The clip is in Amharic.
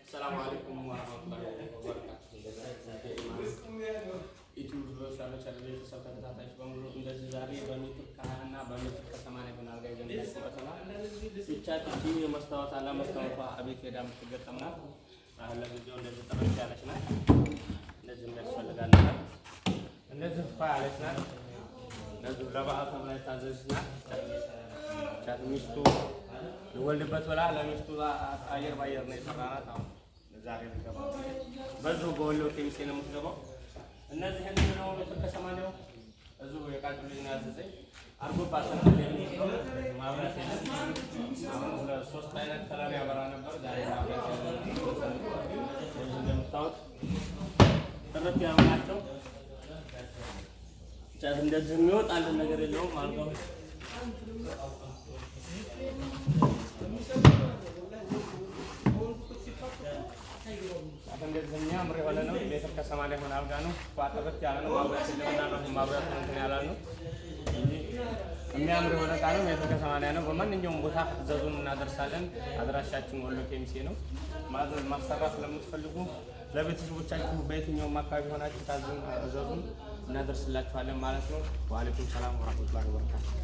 السلام عليكم ورحمة الله وبركاته. ኢትዮ ድረስ ያለ ቻናል የተሰጠ ተከታታዮች በሙሉ እንደዚህ ዛሬ በሜትር ከ20 እና በሜትር ከ80 ይሆናል ጋር ይዘንላችሁ መጥተናል። ብቻ ትጂ የመስታወት አላ መስታወቷ አቤት ሄዳ የምትገጠም ናት። አሁን ለጊዜው እንደዚህ ጠበቅ ያለች ናት። እንደዚህ የሚያስፈልጋል ናት። እንደዚህ ፋ ያለች ናት። እንደዚህ ለበዓል ተብላ የታዘዘች ናት። ቻት ሚስቱ ልወልድበት ብላ ለሚስቱ አየር ባየር ነው የሰራናት። አሁን ዛሬ ልገባው በዚሁ በወሎ ኬሚሴ ነው የምትገባው። እነዚህ ነው ተከሰማነው እዚሁ የቃጭ ልጅ ነው ያዘዘኝ አርጎ ፓሰን ማብራት አሁን ሶስት አይነት ከለር ያበራ ነበር። ዛሬ ማብራት እንደምታውቁት ተረት ያማቸው ቻት እንደዚህ የሚወጣልን ነገር የለውም ማለት ነው። እንደዚህ የሚያምር የሆነ ነው። ሜትር ከ80 የሆነ አልጋ ነው። ቋጥበት ያለ ነው። ማብራት ስለምና ነው ማብራት እንትን ያላል ነው። የሚያምር የሆነ ዕቃ ነው። ሜትር ከ80 ነው። በማንኛውም ቦታ ዘዙን እናደርሳለን። አድራሻችን ወሎ ኬሚሴ ነው። ማዘዝ ማሰራት ለምትፈልጉ ለቤተሰቦቻችሁ በየትኛውም አካባቢ ሆናችሁ ታዙን ዘዙን እናደርስላችኋለን ማለት ነው። ወአለይኩም ሰላም ወራህመቱላሂ ወበረካቱ።